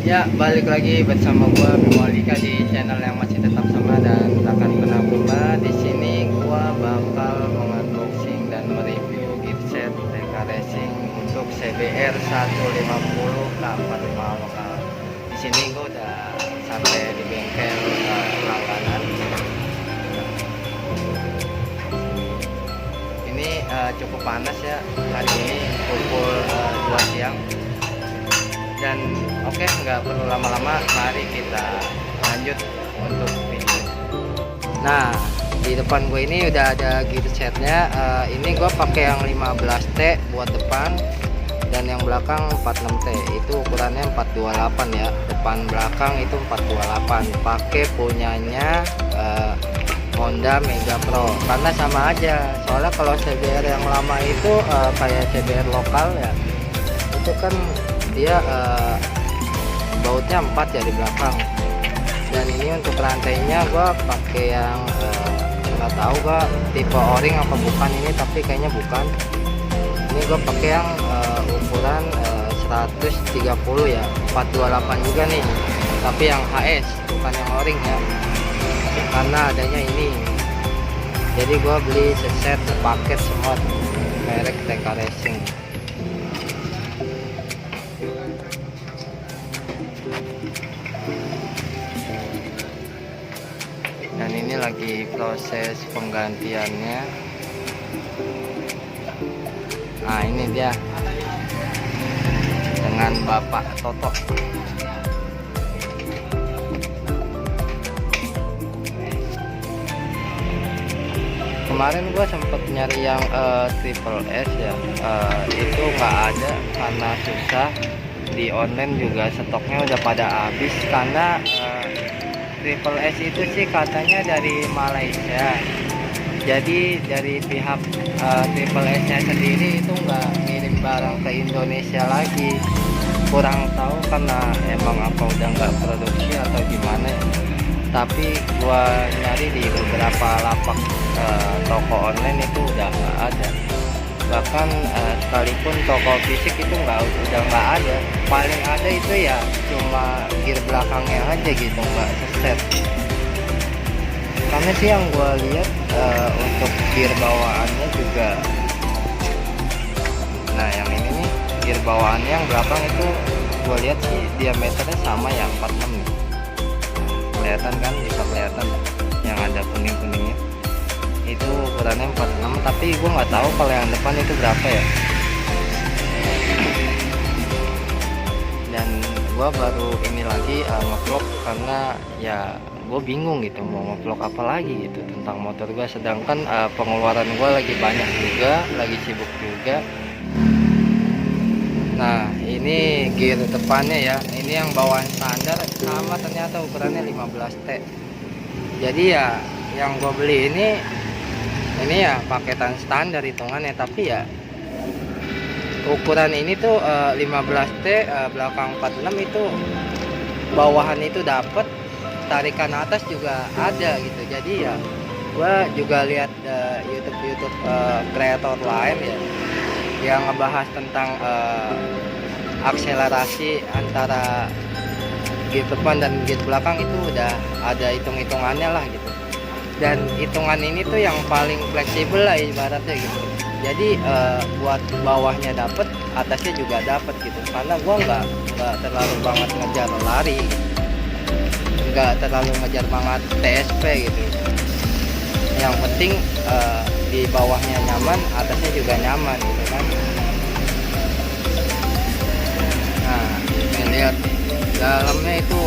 Ya, balik lagi bersama gua Bimo Alika di channel yang masih tetap sama dan tak akan pernah berubah. Di sini gua bakal mengunboxing dan mereview gearset TK Racing untuk CBR 150 K45 lokal. Di sini gua udah sampai di bengkel langganan. Ini cukup panas ya hari ini pukul 2 siang. Dan oke, nggak perlu lama-lama, mari kita lanjut untuk video. Nah, di depan gue ini udah ada gearsetnya. Ini gue pakai yang 15T buat depan dan yang belakang 46T. Itu ukurannya 428 ya, depan belakang itu 428. Pakai punyanya Honda Mega Pro karena sama aja. Soalnya kalau CBR yang lama itu kayak CBR lokal ya, itu kan dia bautnya 4 ya di belakang. Dan ini untuk rantainya gua pakai yang nggak tahu gua tipe O-ring apa bukan ini, tapi kayaknya bukan. Ini gua pakai yang ukuran 130 ya, 428 juga nih, tapi yang HS bukan yang O-ring ya, karena adanya ini. Jadi gua beli seset sepaket semua merek TK Racing. Dan ini lagi proses penggantiannya. Nah, ini dia dengan Bapak Toto. Kemarin gua sempet nyari yang triple S ya, itu nggak ada karena susah. Di online juga stoknya udah pada habis karena Triple S itu sih katanya dari Malaysia. Jadi dari pihak Triple S nya sendiri itu nggak ngirim barang ke Indonesia lagi. Kurang tahu karena emang apa udah nggak produksi atau gimana. Tapi gua nyari di beberapa lapak toko online itu udah nggak ada. Bahkan sekalipun toko fisik itu udah nggak ada. Paling ada itu ya cuma gear belakangnya aja gitu, nggak seset. Karena sih yang gue lihat untuk gear bawaannya juga, nah yang ini nih gear bawaannya yang belakang itu gue lihat sih diameternya sama ya, 46 nih. Kelihatan kan, bisa kelihatan yang ada kuning-kuningnya itu ukurannya 46, tapi gue nggak tahu kalau yang depan itu berapa ya. Dan gue baru ini lagi ngevlog karena ya gue bingung gitu mau ngevlog apa lagi gitu tentang motor gue, sedangkan pengeluaran gue lagi banyak juga, lagi sibuk juga. Nah, ini gear depannya ya, ini yang bawaan standar sama ternyata ukurannya 15T. Jadi ya yang gue beli ini ya paketan standar hitungannya, tapi ya ukuran ini tuh 15T belakang 46 itu bawahan itu dapat, tarikan atas juga ada gitu. Jadi ya gua juga lihat YouTube kreator lain ya yang ngebahas tentang akselerasi antara gear depan dan gear belakang itu udah ada hitung-hitungannya lah gitu. Dan hitungan ini tuh yang paling fleksibel lah ibaratnya gitu. Jadi buat bawahnya dapet, atasnya juga dapet gitu. Karena gua nggak terlalu banget ngejar lari, nggak terlalu ngejar banget TSP gitu. Yang penting di bawahnya nyaman, atasnya juga nyaman gitu kan. Nah, ini lihat dalamnya itu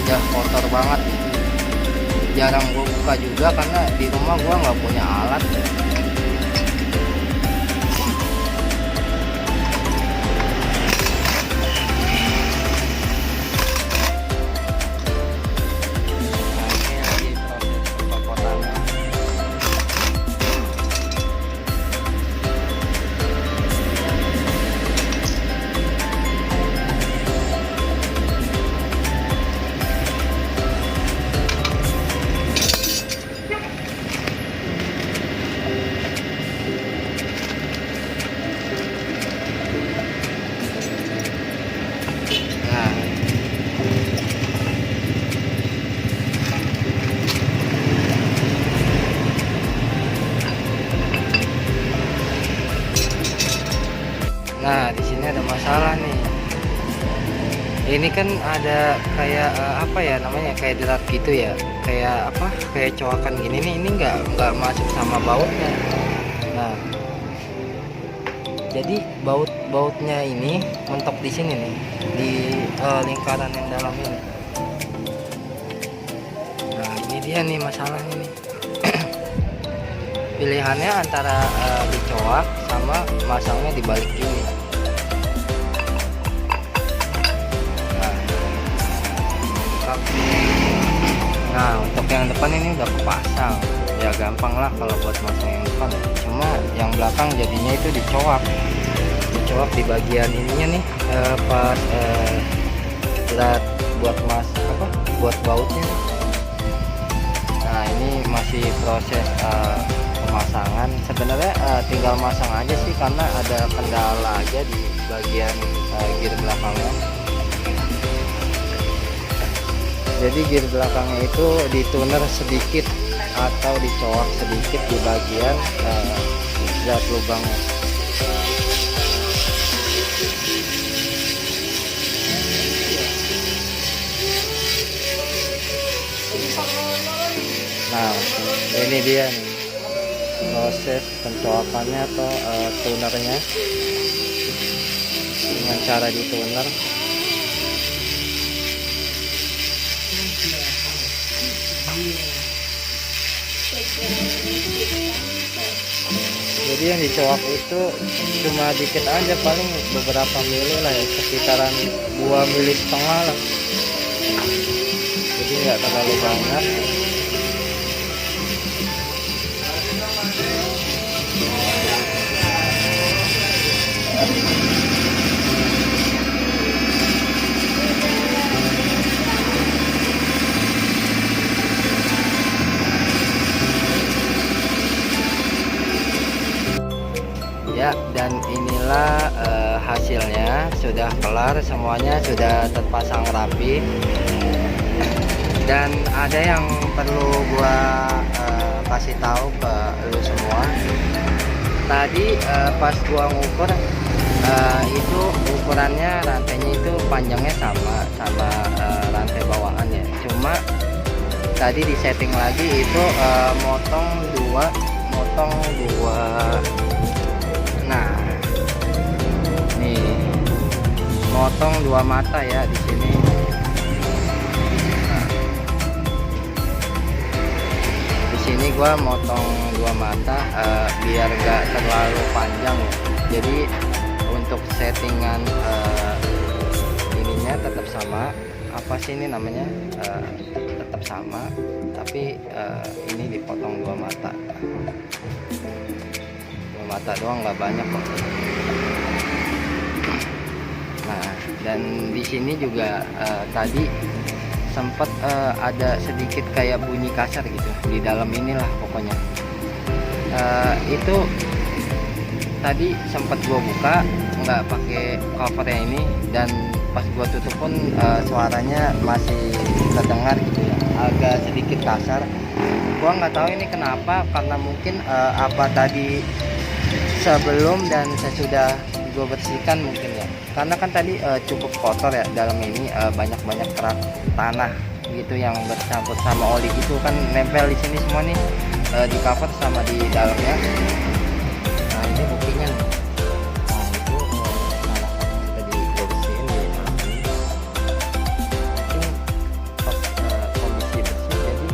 udah kotor banget. Jarang gue buka juga karena di rumah gue nggak punya alat. Nah, ini lagi proses pemotongan. Ini kan ada kayak apa ya namanya, kayak derat gitu ya, kayak apa, kayak coakan gini nih. Ini nggak masuk sama bautnya. Nah, jadi bautnya ini mentok di sini nih, di lingkaran yang dalam ini. Nah, ini dia nih masalahnya nih. Pilihannya antara dicoak sama masangnya di balik ini. Nah, untuk yang depan ini udah kepasang, ya gampang lah kalau buat masang yang depan. Cuma yang belakang jadinya itu dicoak di bagian ininya nih, pas buat buat bautnya. Nah, ini masih proses pemasangan. Sebenarnya tinggal masang aja sih, karena ada kendala aja di bagian gear belakangnya. Jadi gear belakangnya itu dituner sedikit atau dicoak sedikit di bagian zat lubangnya. Nah, ini dia nih proses pencoakannya atau tunernya dengan cara dituner. Jadi yang dicoak itu cuma dikit aja, paling beberapa mili lah ya, sekitaran 2,5 mili lah. Jadi nggak terlalu banyak. Ya, dan inilah hasilnya. Sudah kelar, semuanya sudah terpasang rapi. Dan ada yang perlu gua kasih tahu ke lu semua. Tadi pas gua ngukur, itu ukurannya rantainya itu panjangnya sama rantai bawaannya. Cuma tadi di setting lagi itu motong dua. Nah, nih motong 2 mata ya di sini. Nah, di sini gua motong 2 mata biar gak terlalu panjang. Jadi untuk settingan ininya tetap sama. Apa sih ini namanya? Tetap sama, tapi ini dipotong 2 mata. Mata doang, nggak banyak kok. Nah, dan di sini juga tadi sempat ada sedikit kayak bunyi kasar gitu di dalam inilah pokoknya. Itu tadi sempat gua buka nggak pakai covernya ini, dan pas gua tutup pun suaranya masih terdengar gitu ya, agak sedikit kasar. Gua nggak tahu ini kenapa, karena mungkin apa tadi sebelum dan sesudah gue bersihkan mungkin ya, karena kan tadi cukup kotor ya dalam ini, banyak kerak tanah gitu yang bercampur sama oli gitu kan, nempel di sini semua nih, di cover sama di dalamnya. Nah, ini buktinya nih. Nah, itu salah satu tadi gue bersihin di dalam ini. Mungkin pas kondisi bersih jadi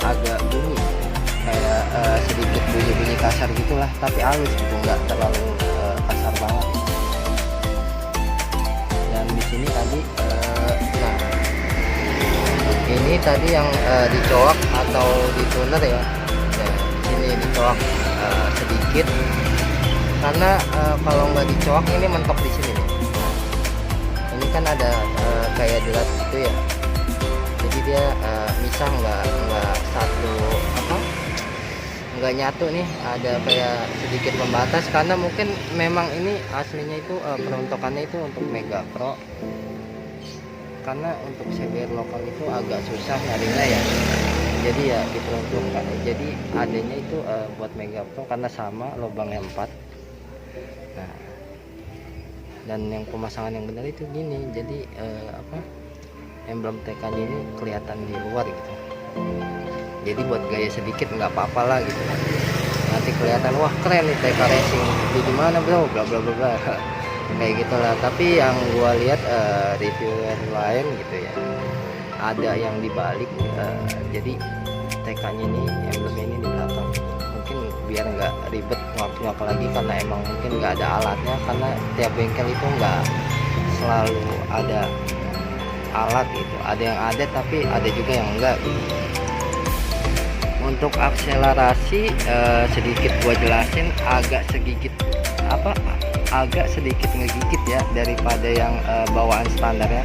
agak bunyi, kayak sedikit bunyi kasar gitulah, tapi halus gitu, nggak terlalu kasar banget. Dan di sini tadi nah, ini tadi yang dicoak atau dituner ya. Nah, di sini dicoak sedikit, karena kalau nggak dicoak ini mentok di sini nih. Ini kan ada kayak derat gitu ya, jadi dia misah, nggak satu nggak nyatu nih, ada kayak sedikit pembatas, karena mungkin memang ini aslinya itu peruntukannya itu untuk Mega Pro, karena untuk CBR lokal itu agak susah nyarinya ya, jadi ya diperuntukkan. Jadi adanya itu buat Mega Pro karena sama lubangnya 4. Nah, Dan yang pemasangan yang benar itu gini, jadi emblem TK ini kelihatan di luar gitu. Jadi buat gaya sedikit nggak apa-apa lah gitu. Nanti kelihatan wah keren nih TK Racing, di mana bro, bla bla bla bla kayak gitulah. Tapi yang gua lihat reviewer lain gitu ya, ada yang dibalik, jadi TK-nya ini emblemnya ini di belakang, mungkin biar nggak ribet ngap lagi, karena emang mungkin nggak ada alatnya, karena tiap bengkel itu nggak selalu ada alat gitu, ada yang ada tapi ada juga yang enggak gitu. Untuk akselerasi sedikit gua jelasin, agak sedikit ngegigit ya daripada yang bawaan standarnya,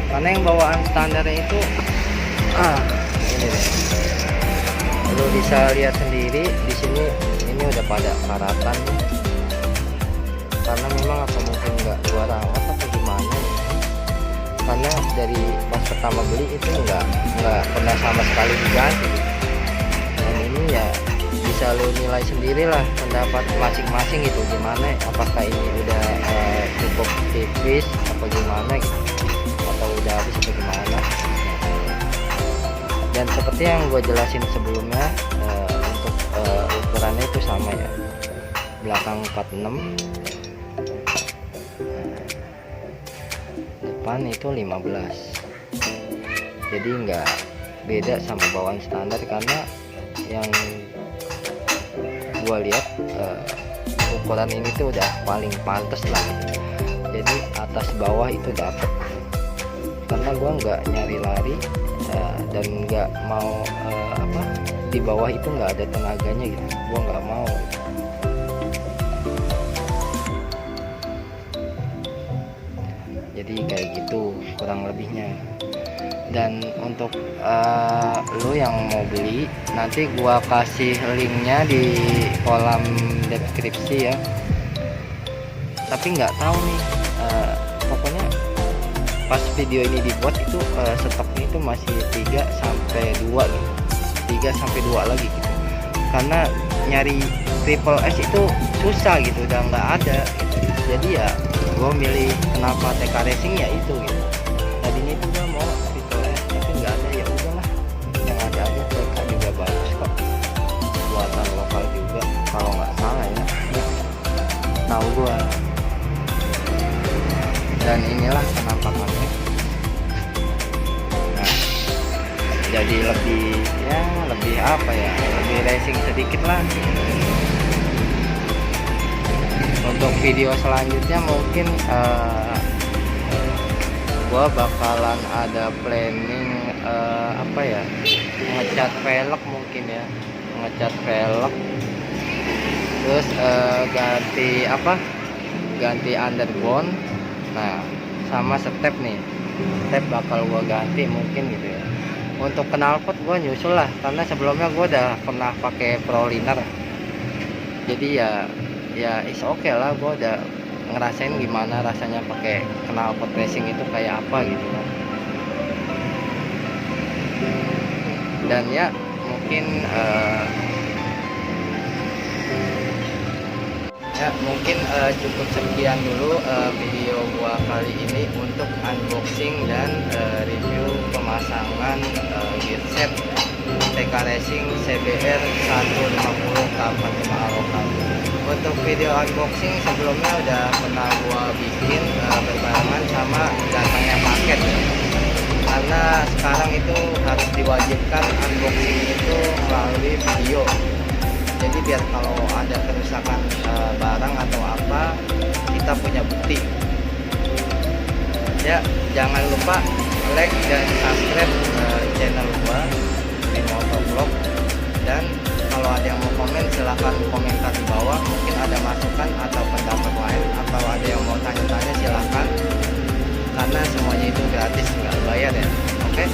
karena yang bawaan standarnya itu ini deh, lu bisa lihat sendiri di sini, ini udah pada karatan nih. Karena memang apa mungkin nggak gua rawat atau gimana ya, karena dari pas pertama beli itu nggak pernah sama sekali diganti. Dan ini ya bisa lu nilai sendirilah pendapat masing-masing gitu, gimana apakah ini udah cukup tipis apa gimana gitu, atau udah habis apa gimana. Dan seperti yang gue jelasin sebelumnya, untuk ukurannya itu sama ya, belakang 46, depan itu 15, jadi nggak beda sama bawaan standar, karena yang gua lihat ukuran ini tuh udah paling pantas lah gitu. Jadi atas bawah itu dapet, karena gua nggak nyari lari dan nggak mau di bawah itu nggak ada tenaganya gitu, gua nggak mau gitu. Jadi kayak gitu kurang lebihnya. Dan untuk lo yang mau beli, nanti gua kasih linknya di kolom deskripsi ya. Tapi nggak tahu nih, pokoknya pas video ini dibuat itu stoknya itu masih 3 sampai 2 gitu, 3 sampai 2 lagi gitu. Karena nyari triple S itu susah gitu, udah nggak ada gitu. Jadi ya gue milih kenapa TK Racing ya itu gitu. Tadinya itu gue mau triple S tapi nggak ada, ya udahlah yang ada aja. TK juga bagus kok, buatan lokal juga kalau nggak salah ya, tahu gue. Dan inilah penampakannya. Nah, jadi lebih apa ya, lebih racing sedikit lah. Untuk video selanjutnya mungkin gua bakalan ada planning ngecat velg mungkin ya, ngecat velg, terus ganti underbone. Nah, sama step nih, step bakal gua ganti mungkin gitu ya. Untuk knalpot gua nyusul lah, karena sebelumnya gua udah pernah pakai Proliner, jadi ya is okay lah, gua udah ngerasain gimana rasanya pakai knalpot racing itu kayak apa gitu kan. Dan ya mungkin cukup sekian dulu video gua kali ini untuk unboxing dan review pemasangan gearset TK Racing CBR 150 K45 lokal. Untuk video unboxing sebelumnya udah pernah gua bikin berbarengan sama datangnya paket ya. Karena sekarang itu harus diwajibkan unboxing itu melalui video. Jadi biar kalau ada kerusakan barang atau apa, kita punya bukti. Ya, jangan lupa like dan subscribe channel gua di Motovlog. Dan kalau ada yang mau komen, silahkan komentar di bawah. Mungkin ada masukan atau pendapat lain, atau ada yang mau tanya-tanya, silahkan. Karena semuanya itu gratis, nggak bayar ya. Oke,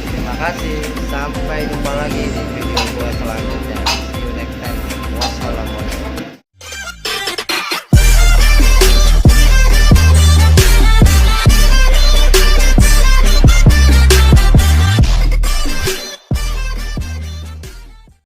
terima kasih. Sampai jumpa lagi di video gua selanjutnya.